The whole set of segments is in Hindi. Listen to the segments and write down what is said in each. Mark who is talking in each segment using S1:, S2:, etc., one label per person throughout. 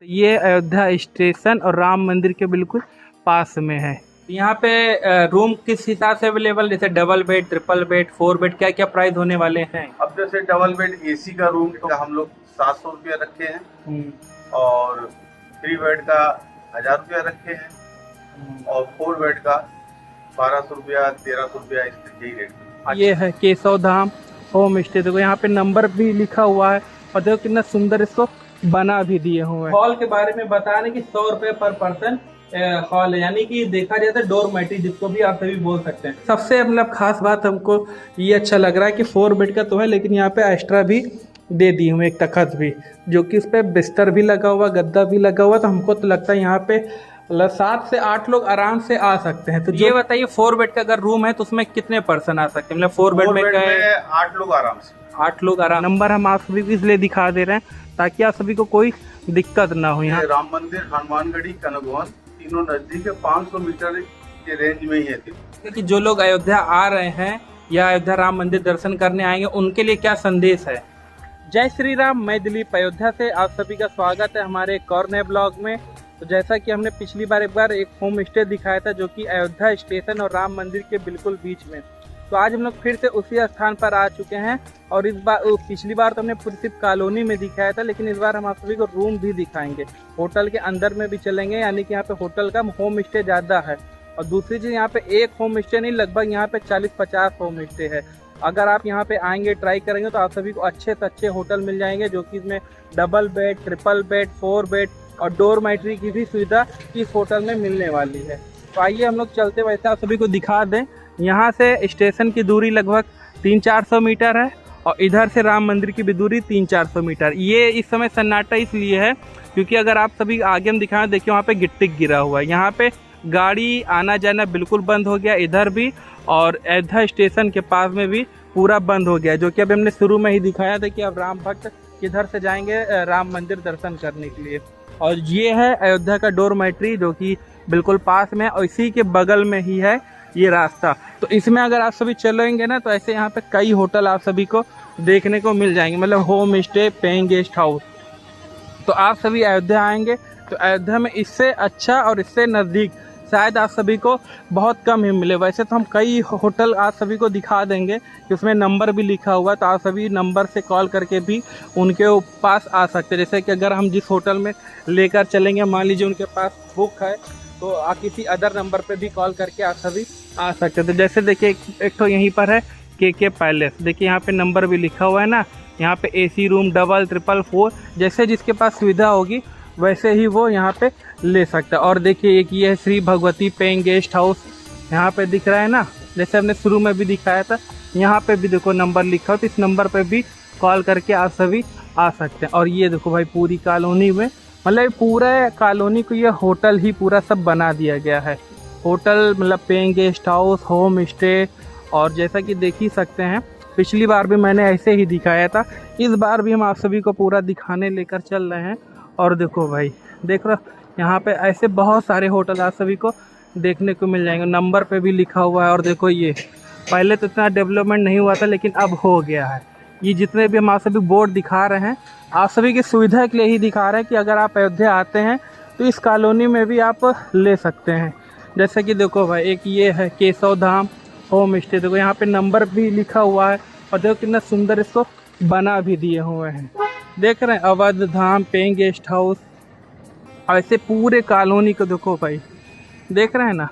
S1: ये अयोध्या स्टेशन और राम मंदिर के बिल्कुल पास में है। यहाँ पे रूम किस हिसाब से अवेलेबल, जैसे double bed, triple bed, 4 bed, क्या क्या प्राइस होने वाले हैं?
S2: अब जैसे डबल बेड एसी का रूम तो हम लोग 700 रुपया रखे हैं और 3 बेड का 1000 रुपया रखे हैं और 4 बेड का 1200 रुपया 1300 रुपया यही रेट।
S1: ये है केशव धाम होम स्टे। देखो यहाँ पे नंबर भी लिखा हुआ है और देखो कितना सुंदर इसको बना भी दिए हुए हैं। हॉल के बारे में बता रहे कि 100 रुपये पर पर्सन हॉल है, यानी कि देखा जाए तो डोरमेट्री जिसको भी आप सभी बोल सकते हैं। सबसे मतलब खास बात हमको ये अच्छा लग रहा है कि 4 बेड का तो है, लेकिन यहाँ पे एक्स्ट्रा भी दे दी हूँ एक तखत भी, जो कि उस पर बिस्तर भी लगा हुआ, गद्दा भी लगा हुआ। तो हमको तो लगता है यहाँ पे 7 से 8 लोग आराम से आ सकते हैं। तो ये बताइए 4 बेड का अगर रूम है तो उसमें कितने पर्सन आ सकते हैं? मतलब 4 बेड में
S2: 8 लोग आराम से।
S1: 8 लोग आराम। नंबर हम आप सभी को इसलिए दिखा दे रहे हैं ताकि आप सभी को कोई दिक्कत ना हो। यहाँ
S2: राम मंदिर, हनुमानगढ़ी, कनगवन तीनों नजदीक है, 500 मीटर के रेंज में ही है।
S1: कि जो लोग अयोध्या आ रहे हैं या अयोध्या राम मंदिर दर्शन करने आएंगे उनके लिए क्या संदेश है? जय श्री राम, मैं दिलीप अयोध्या से आप सभी का स्वागत है हमारे एक और नए ब्लॉग में। तो जैसा कि हमने पिछली बार एक होम स्टे दिखाया था जो कि अयोध्या स्टेशन और राम मंदिर के बिल्कुल बीच में, तो आज हम लोग फिर से उसी स्थान पर आ चुके हैं। और इस बार, पिछली बार तो हमने पूरी सिर्फ कॉलोनी में दिखाया था, लेकिन इस बार हम आप सभी को रूम भी दिखाएंगे, होटल के अंदर में भी चलेंगे। यानी कि यहाँ पे होटल का होम स्टे ज़्यादा है। और दूसरी चीज़, यहाँ पे एक होम स्टे नहीं, लगभग यहाँ पे 40-50 होम स्टे है। अगर आप यहाँ पे आएंगे, ट्राई करेंगे, तो आप सभी को अच्छे से अच्छे होटल मिल जाएंगे, जो कि इसमें double bed, triple bed, 4 bed और डोरमेट्री की भी सुविधा इस होटल में मिलने वाली है। तो आइए हम लोग चलते, वैसे आप सभी को दिखा दें। यहाँ से स्टेशन की दूरी लगभग 300-400 मीटर है और इधर से राम मंदिर की भी दूरी 300-400 मीटर। ये इस समय सन्नाटा इसलिए है क्योंकि अगर आप सभी आगे हम दिखाएं, देखिए वहाँ पे गिट्टी गिरा हुआ है। यहाँ पे गाड़ी आना जाना बिल्कुल बंद हो गया, इधर भी और अयोध्या स्टेशन के पास में भी पूरा बंद हो गया, जो कि अभी हमने शुरू में ही दिखाया था कि अब राम भक्त किधर से जाएंगे राम मंदिर दर्शन करने के लिए। और ये है अयोध्या का डोरमेट्री जो कि बिल्कुल पास में है और इसी के बगल में ही है ये रास्ता। तो इसमें अगर आप सभी चलेंगे ना, तो ऐसे यहाँ पे कई होटल आप सभी को देखने को मिल जाएंगे, मतलब home stay, paying guest house. तो आप सभी अयोध्या आएंगे तो अयोध्या में इससे अच्छा और इससे नज़दीक शायद आप सभी को बहुत कम ही मिले। वैसे तो हम कई होटल आप सभी को दिखा देंगे कि उसमें नंबर भी लिखा हुआ है, तो आप सभी नंबर से कॉल करके भी उनके पास आ सकते हैं। जैसे कि अगर हम जिस होटल में लेकर चलेंगे, मान लीजिए उनके पास बुक है, तो आप किसी अदर नंबर पे भी कॉल करके आप सभी आ सकते हैं। तो जैसे देखिए एक तो यहीं पर है के पैलेस, देखिए यहाँ पे नंबर भी लिखा हुआ है ना। यहाँ पे एसी रूम डबल, ट्रिपल, 4, जैसे जिसके पास सुविधा होगी वैसे ही वो यहाँ पे ले सकता है। और देखिए एक ये है Shri Bhagwati paying guest house, यहाँ पे दिख रहा है ना, जैसे हमने शुरू में भी दिखाया था। यहाँ पे भी देखो नंबर लिखा हो, तो इस नंबर पे भी कॉल करके आप सभी आ सकते हैं। और ये देखो भाई पूरी कॉलोनी में, मतलब पूरा कॉलोनी को ये होटल ही पूरा सब बना दिया गया है। होटल मतलब paying guest house, home stay. और जैसा कि देख ही सकते हैं, पिछली बार भी मैंने ऐसे ही दिखाया था, इस बार भी हम आप सभी को पूरा दिखाने लेकर चल रहे हैं। और देखो भाई, देख रहे यहाँ पे ऐसे बहुत सारे होटल आप सभी को देखने को मिल जाएंगे, नंबर पे भी लिखा हुआ है। और देखो ये पहले तो इतना डेवलपमेंट नहीं हुआ था, लेकिन अब हो गया है। ये जितने भी हम आप सभी बोर्ड दिखा रहे हैं, आप सभी की सुविधा के लिए ही दिखा रहे हैं कि अगर आप अयोध्या आते हैं तो इस कॉलोनी में भी आप ले सकते हैं। जैसे कि देखो भाई, एक ये है केशव धाम होम स्टे, देखो यहाँ पे नंबर भी लिखा हुआ है और देखो कितना सुंदर इसको बना भी दिए हुए हैं। देख रहे हैं अवध धाम पेइंग गेस्ट हाउस, ऐसे पूरे कॉलोनी को देखो भाई, देख रहे हैं ना।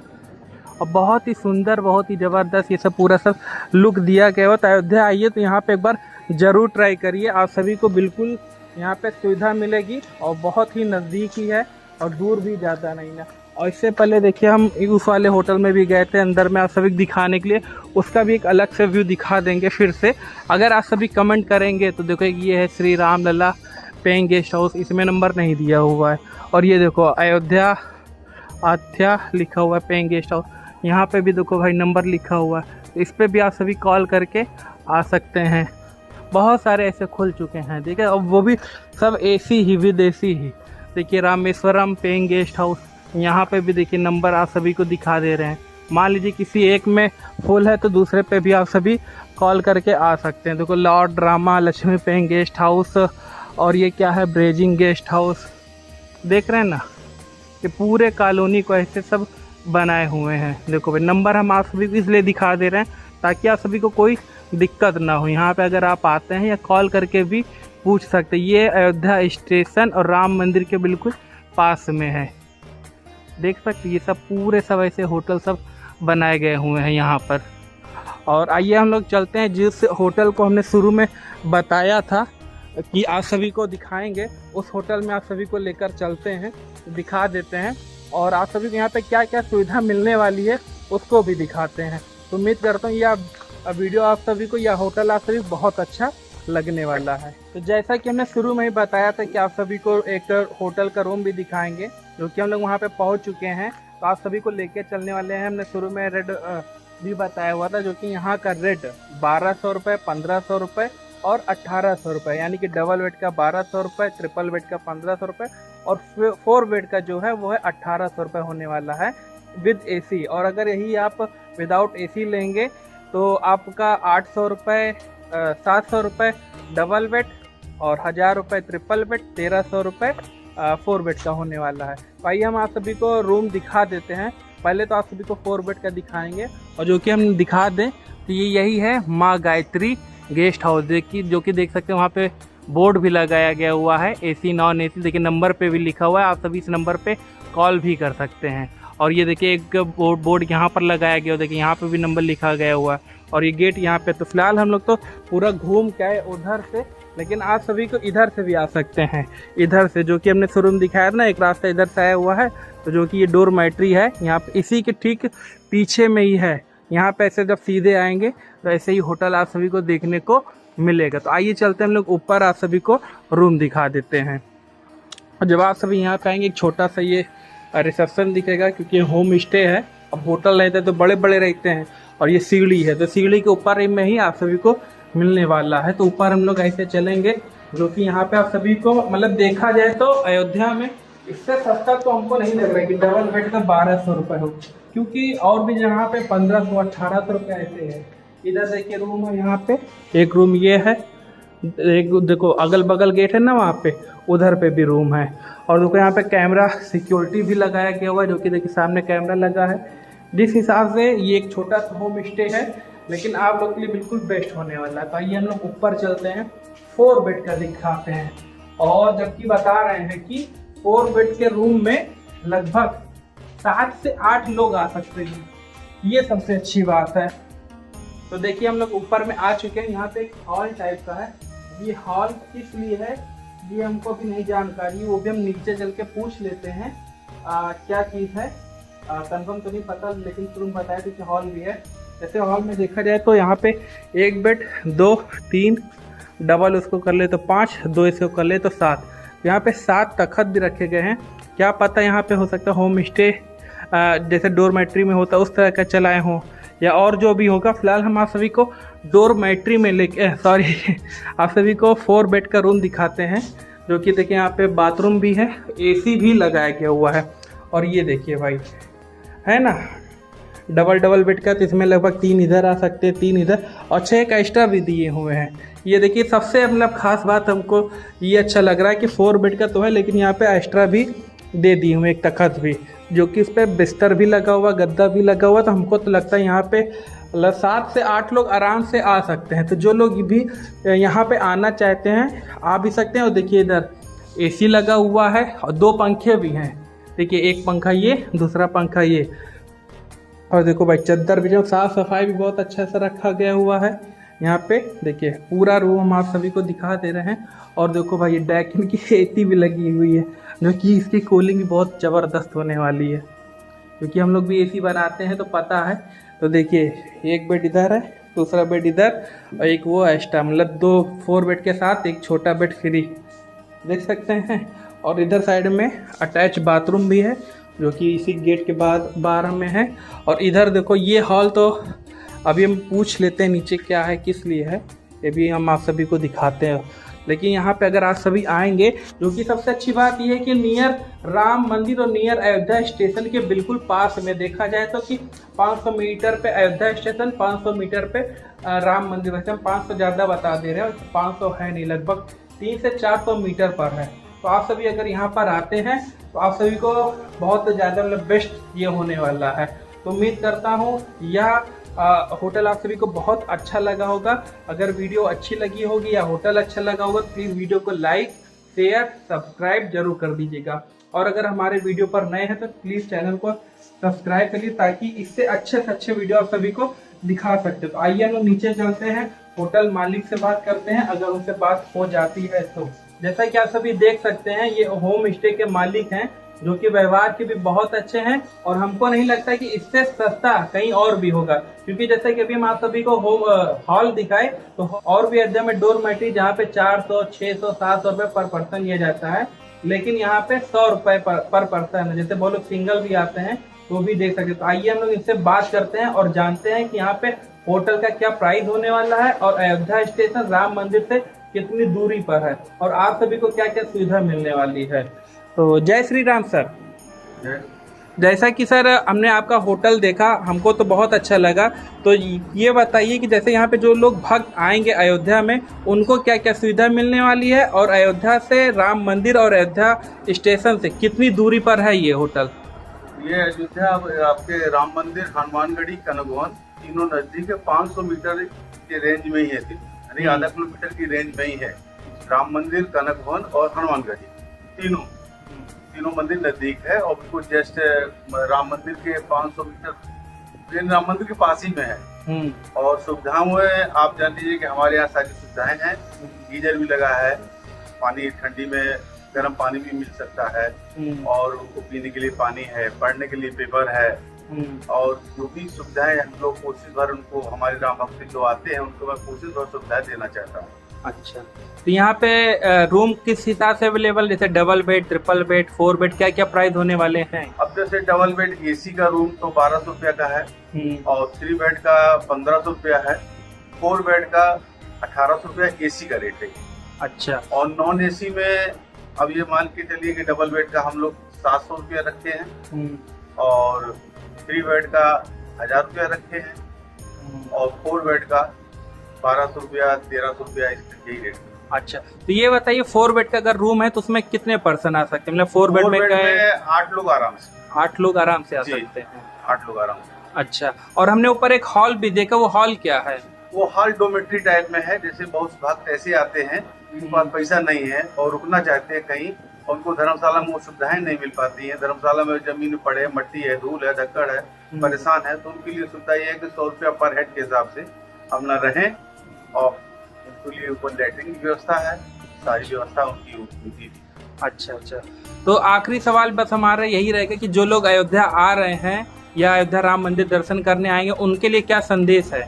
S1: और बहुत ही सुंदर, बहुत ही ज़बरदस्त ये सब पूरा सब लुक दिया गया हो। तो अयोध्या आइए तो यहाँ पे एक बार ज़रूर ट्राई करिए, आप सभी को बिल्कुल यहाँ पे सुविधा मिलेगी और बहुत ही नज़दीक ही है और दूर भी ज़्यादा नहीं ना। और इससे पहले देखिए हम उस वाले होटल में भी गए थे अंदर में आप सभी दिखाने के लिए, उसका भी एक अलग से व्यू दिखा देंगे फिर से अगर आप सभी कमेंट करेंगे। तो देखो ये है Shri Ram Lalla paying guest house, इसमें नंबर नहीं दिया हुआ है। और ये देखो अयोध्या आध्या लिखा हुआ है पेइंग गेस्ट हाउस, यहाँ पे भी देखो भाई नंबर लिखा हुआ है, तो इस पर भी आप सभी कॉल करके आ सकते हैं। बहुत सारे ऐसे खुल चुके हैं, ठीक है, और वो भी सब एसी ही, विदेशी ही। देखिए रामेश्वरम पेइंग गेस्ट हाउस, यहाँ पे भी देखिए नंबर आप सभी को दिखा दे रहे हैं। मान लीजिए किसी एक में फुल है तो दूसरे पे भी आप सभी कॉल करके आ सकते हैं। देखो Lord Rama Lakshmi paying guest house, और ये क्या है ब्रेजिंग गेस्ट हाउस, देख रहे हैं ना, ये पूरे कॉलोनी को ऐसे सब बनाए हुए हैं। देखो भाई, नंबर हम आप सभी को इसलिए दिखा दे रहे हैं ताकि आप सभी को कोई दिक्कत ना हो। यहाँ पे अगर आप आते हैं या कॉल करके भी पूछ सकते हैं। ये अयोध्या स्टेशन और राम मंदिर के बिल्कुल पास में है। देख सकते ये सब पूरे सब ऐसे होटल सब बनाए गए हुए हैं यहाँ पर। और आइए हम लोग चलते हैं जिस होटल को हमने शुरू में बताया था कि आप सभी को दिखाएंगे, उस होटल में आप सभी को लेकर चलते हैं, दिखा देते हैं और आप सभी को यहाँ पे क्या क्या सुविधा मिलने वाली है उसको भी दिखाते हैं। तो उम्मीद करता हूँ यह वीडियो आप सभी को, यह होटल आप सभी को बहुत अच्छा लगने वाला है। तो जैसा कि हमने शुरू में ही बताया था कि आप सभी को एक होटल का रूम भी दिखाएंगे, जो कि हम लोग वहाँ पे पहुँच चुके हैं। तो आप सभी को लेके चलने वाले हैं। हमने शुरू में रेट भी बताया हुआ था, जो कि यहाँ का रेट 1200 रुपये, 1500 रुपये और 1800 रुपये, यानी कि डबल बेड का 1200 रुपये, ट्रिपल बेड का 1500 रुपये और 4 बेड का जो है वो है 1800 रुपये होने वाला है विद एसी। और अगर यही आप विदाउट एसी लेंगे तो आपका 800 रुपये, 700 रुपये डबल बेड और 1000 रुपये ट्रिपल बेड, 1300 रुपये 4 बेड का होने वाला है। तो आइए हम आप सभी को रूम दिखा देते हैं। पहले तो आप सभी को 4 बेड का दिखाएंगे और जो कि हम दिखा दें तो ये यही है माँ गायत्री गेस्ट हाउस, जो कि देख सकते हैं वहाँ पे बोर्ड भी लगाया गया हुआ है, एसी नॉन एसी। देखिए नंबर पे भी लिखा हुआ है, आप सभी इस नंबर पे कॉल भी कर सकते हैं। और ये देखिए एक बोर्ड यहाँ पर लगाया गया, देखिए यहाँ पे भी नंबर लिखा गया हुआ है और ये गेट यहाँ पे। तो फिलहाल हम लोग तो पूरा घूम के आए उधर से, लेकिन आप सभी को इधर से भी आ सकते हैं। इधर से जो कि हमने शुरू में दिखाया ना, एक रास्ता इधर से आया हुआ है, तो जो कि ये डोरमेट्री है यहाँ पे, इसी के ठीक पीछे में ही है। यहाँ पे ऐसे जब सीधे आएंगे तो ऐसे ही होटल आप सभी को देखने को मिलेगा। तो आइए चलते हैं हम लोग ऊपर, आप सभी को रूम दिखा देते हैं। और जब आप सभी यहाँ पे आएंगे एक छोटा सा ये रिसेप्शन दिखेगा, क्योंकि होम स्टे है। अब होटल रहते हैं तो बड़े बड़े रहते हैं और ये सीढ़ी है, तो सीढ़ी के ऊपर में ही आप सभी को मिलने वाला है। तो ऊपर हम लोग ऐसे चलेंगे, जो कि यहाँ पे आप सभी को मतलब देखा जाए तो अयोध्या में इससे सस्ता तो हमको नहीं लग रहा है कि डबल बेड का 1200 रुपये हो, क्योंकि और भी जहाँ पे 1500, 1800 रुपये ऐसे है। इधर देखिए रूम है, यहाँ पे एक रूम ये है, एक देखो अगल बगल गेट है ना वहाँ पे, उधर पे भी रूम है। और देखो यहाँ पे कैमरा सिक्योरिटी भी लगाया गया हुआ है, जो कि देखिए सामने कैमरा लगा है। जिस हिसाब से ये एक छोटा सा होम स्टे है, लेकिन आप लोग के लिए बिल्कुल बेस्ट होने वाला है। तो आइए हम लोग ऊपर चलते हैं, 4 बेड का दिखाते हैं। और जबकि बता रहे हैं कि 4 बेड के रूम में लगभग 7 से 8 लोग आ सकते हैं, ये सबसे अच्छी बात है। तो देखिए हम लोग ऊपर में आ चुके हैं। यहाँ पे एक हॉल टाइप का है, ये हॉल किस लिए है ये हमको भी नहीं जानकारी, वो भी हम नीचे चल के पूछ लेते हैं क्या चीज़ है, कंफर्म तो नहीं पता, लेकिन तुरंत बताया कि हॉल भी है। जैसे हॉल में देखा जाए तो यहाँ पे 1 बेड, 2, 3 डबल उसको कर ले तो 5, 2 इसको कर ले तो 7। यहाँ पे 7 तखत भी रखे गए हैं। क्या पता यहाँ पे हो सकता है होम स्टे जैसे डोरमेट्री में होता है उस तरह का चलाए हों, या और जो भी होगा। फिलहाल हम आप सभी को डोरमेट्री में लेके आप सभी को 4 बेड का रूम दिखाते हैं, जो कि देखिए यहाँ पे बाथरूम भी है, एसी भी लगाया गया हुआ है। और ये देखिए भाई, है ना डबल बेड का, तो इसमें लगभग 3 इधर आ सकते हैं, 3 इधर और 6 एक्स्ट्रा भी दिए हुए हैं। ये देखिए सबसे मतलब खास बात हमको ये अच्छा लग रहा है कि 4 बेड का तो है, लेकिन यहाँ पे एक्स्ट्रा भी दे दिए हुए, एक तखत भी, जो कि इस पर बिस्तर भी लगा हुआ, गद्दा भी लगा हुआ। तो हमको तो लगता है यहाँ पे 7 से 8 लोग आराम से आ सकते हैं। तो जो लोग भी यहाँ पे आना चाहते हैं आ भी सकते हैं। और देखिए इधर एसी लगा हुआ है और 2 पंखे भी हैं। देखिए एक पंखा ये, दूसरा पंखा ये। और देखो भाई चद्दर भी, जो साफ़ सफाई भी बहुत अच्छा से रखा गया हुआ है। यहाँ पे देखिए पूरा रूम हम आप सभी को दिखा दे रहे हैं। और देखो भाई ये डैकिन की एसी भी लगी हुई है, जो कि इसकी कूलिंग भी बहुत ज़बरदस्त होने वाली है, क्योंकि हम लोग भी एसी बनाते हैं तो पता है। तो देखिए एक बेड इधर है, दूसरा बेड इधर और एक वो एक्स्ट्रा, मतलब 2 4 बेड के साथ एक छोटा बेड फ्री, देख सकते हैं। और इधर साइड में अटैच बाथरूम भी है, जो कि इसी गेट के बाद 12 में है। और इधर देखो ये हॉल, तो अभी हम पूछ लेते हैं नीचे क्या है, किस लिए है, ये भी हम आप सभी को दिखाते हैं। लेकिन यहाँ पे अगर आप सभी आएंगे, जो कि सबसे अच्छी बात यह है कि नियर राम मंदिर और नियर अयोध्या स्टेशन के बिल्कुल पास में, देखा जाए तो कि 500 मीटर पे अयोध्या स्टेशन, 500 मीटर पे राम मंदिर। वैसे हम 500 ज़्यादा बता दे रहे हैं, 500 है नहीं, लगभग 300 से 400 मीटर पर है। तो आप सभी अगर यहाँ पर आते हैं तो आप सभी को बहुत ज़्यादा मतलब बेस्ट ये होने वाला है। तो उम्मीद करता हूँ यह होटल आप सभी को बहुत अच्छा लगा होगा। अगर वीडियो अच्छी लगी होगी या होटल अच्छा लगा होगा तो प्लीज़ वीडियो को लाइक शेयर सब्सक्राइब जरूर कर दीजिएगा। और अगर हमारे वीडियो पर नए हैं तो प्लीज़ चैनल को सब्सक्राइब करिए ताकि इससे अच्छे से अच्छे वीडियो आप सभी को दिखा सकते। तो आइए हम लोग नीचे चलते हैं, होटल मालिक से बात करते हैं अगर उनसे बात हो जाती है तो। जैसा कि आप सभी देख सकते हैं ये होम स्टे के मालिक हैं जो कि व्यवहार के भी बहुत अच्छे हैं और हमको नहीं लगता कि इससे सस्ता कहीं और भी होगा, क्योंकि जैसे कि अभी हम आप सभी को हॉल दिखाए तो और भी अयोध्या में डोरमेट्री जहाँ पे 400, 600, 700 रुपये पर पर्सन लिया जाता है, लेकिन यहाँ पे 100 रुपये पर पर्सन है। जैसे बहुत लोग सिंगल भी आते हैं तो भी देख सकते। तो आइए हम लोग इनसे बात करते हैं और जानते हैं कि यहाँ पे होटल का क्या प्राइस होने वाला है और अयोध्या स्टेशन राम मंदिर से कितनी दूरी पर है और आप सभी को क्या क्या सुविधा मिलने वाली है। तो जय श्री राम सर। जैसा कि सर हमने आपका होटल देखा, हमको तो बहुत अच्छा लगा। तो ये बताइए कि जैसे यहाँ पे जो लोग भक्त आएंगे अयोध्या में उनको क्या क्या सुविधा मिलने वाली है और अयोध्या से राम मंदिर और अयोध्या स्टेशन से कितनी दूरी पर है ये होटल।
S2: ये अयोध्या आपके राम मंदिर, हनुमानगढ़ी, कनक भवन तीनों नजदीक है। 500 मीटर के रेंज में ही है, यानी आधा किलोमीटर की रेंज में ही है। राम मंदिर, कनक भवन और हनुमानगढ़ी तीनों मंदिर नजदीक है और बिल्कुल जस्ट राम मंदिर के 500 मीटर राम मंदिर के पास ही में है। और सुविधाओं में आप जान लीजिए कि हमारे यहाँ सारी सुविधाएं हैं। गीजर भी लगा है, पानी ठंडी में गर्म पानी भी मिल सकता है और उनको पीने के लिए पानी है, पढ़ने के लिए पेपर है और जो भी सुविधाएं हम लोग कोशिश भर उनको, हमारे राम भक्त जो आते हैं उनको मैं कोशिश भर सुविधाएं देना चाहता हूँ। अच्छा, तो यहाँ पे रूम किस हिसाब से अवेलेबल, जैसे double bed, triple bed, 4 bed, क्या क्या प्राइस होने वाले हैं। अब जैसे डबल बेड एसी का रूम तो 1200 रुपया का है और 3 बेड का 1500 रुपया है, 4 बेड का 1800 रुपया एसी का रेट है। अच्छा, और नॉन एसी में अब ये मान के चलिए कि डबल बेड का हम लोग 700 रुपया रखे हैं और 3 बेड का 1000 रुपया रखे हैं और 4 बेड का 1200 रुपया, 1300 रुपया, यही रेट। अच्छा, तो ये बताइए 4 बेड का अगर रूम है तो उसमें कितने पर्सन आ सकते हैं, मतलब 4 बेड में 8 लोग आराम से। 8 लोग आराम से आ सकते हैं। 8 लोग आराम से। अच्छा, और हमने ऊपर एक हॉल भी देखा, वो हॉल क्या है। वो हॉल डोमेट्री टाइप में है। जैसे बहुत भक्त ऐसे आते हैं जिनके पास पैसा नहीं है और रुकना चाहते हैं कहीं, उनको धर्मशाला में वो सुविधाएं नहीं मिल पाती हैं। धर्मशाला में जमीन पड़े, मट्टी है, धूल है, धक्कड़ है, परेशान है, तो उनके लिए सुविधा ये है कि 100 रुपया पर हेड के हिसाब से अपना रहें और उनके लिए ऊपर लैट्रिन की व्यवस्था है, सारी व्यवस्था उनकी। अच्छा, तो आखिरी सवाल बस हमारा यही रहेगा कि जो लोग अयोध्या आ रहे हैं या अयोध्या राम मंदिर दर्शन करने आएंगे उनके लिए क्या संदेश है।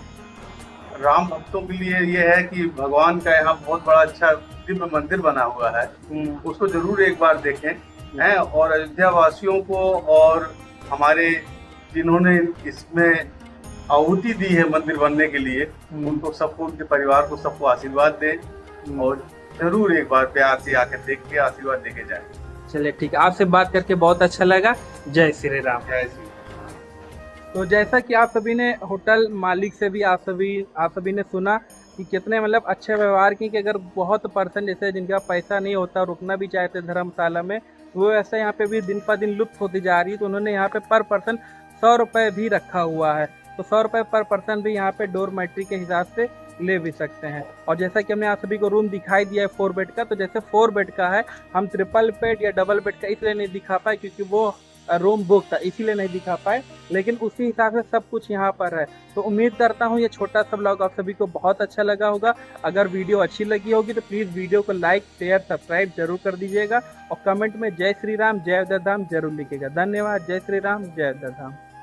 S2: राम भक्तों के लिए ये है कि भगवान का यहाँ बहुत बड़ा अच्छा दिव्य मंदिर बना हुआ है, उसको जरूर एक बार देखें हैं। और अयोध्या वासियों को और हमारे जिन्होंने इसमें आहुति दी है मंदिर बनने के लिए, उनको सबको, उनके परिवार को सबको आशीर्वाद दें और जरूर एक बार प्यार से आकर देख के आशीर्वाद देके जाएं। चलिए ठीक है, आपसे बात करके बहुत अच्छा लगा। जय श्री राम। जय श्री। तो जैसा कि आप सभी ने होटल मालिक से भी आप सभी ने सुना कि कितने मतलब अच्छे व्यवहार की, कि अगर बहुत पर्सन जैसे जिनका पैसा नहीं होता रुकना भी चाहते धर्मशाला में, वो ऐसा यहाँ पे भी दिन पर दिन लुप्त होती जा रही है। तो उन्होंने यहाँ पे पर पर्सन 100 रुपये भी रखा हुआ है। तो 100 रुपये पर पर्सन भी यहाँ पे डोरमेट्री के हिसाब से ले भी सकते हैं। और जैसा कि हमने आप सभी को रूम दिखाई दिया है 4 बेड का, तो जैसे 4 बेड का है, हम ट्रिपल बेड या डबल बेड का इसलिए नहीं दिखा पाए क्योंकि वो रूम बुक था, इसीलिए नहीं दिखा पाए, लेकिन उसी हिसाब से सब कुछ यहाँ पर है। तो उम्मीद करता हूँ ये छोटा सा ब्लॉग आप सभी को बहुत अच्छा लगा होगा। अगर वीडियो अच्छी लगी होगी तो प्लीज़ वीडियो को लाइक शेयर सब्सक्राइब जरूर कर दीजिएगा और कमेंट में जय श्री राम जय अयोध्या धाम जरूर लिखिएगा। धन्यवाद। जय श्री राम जय अयोध्या धाम।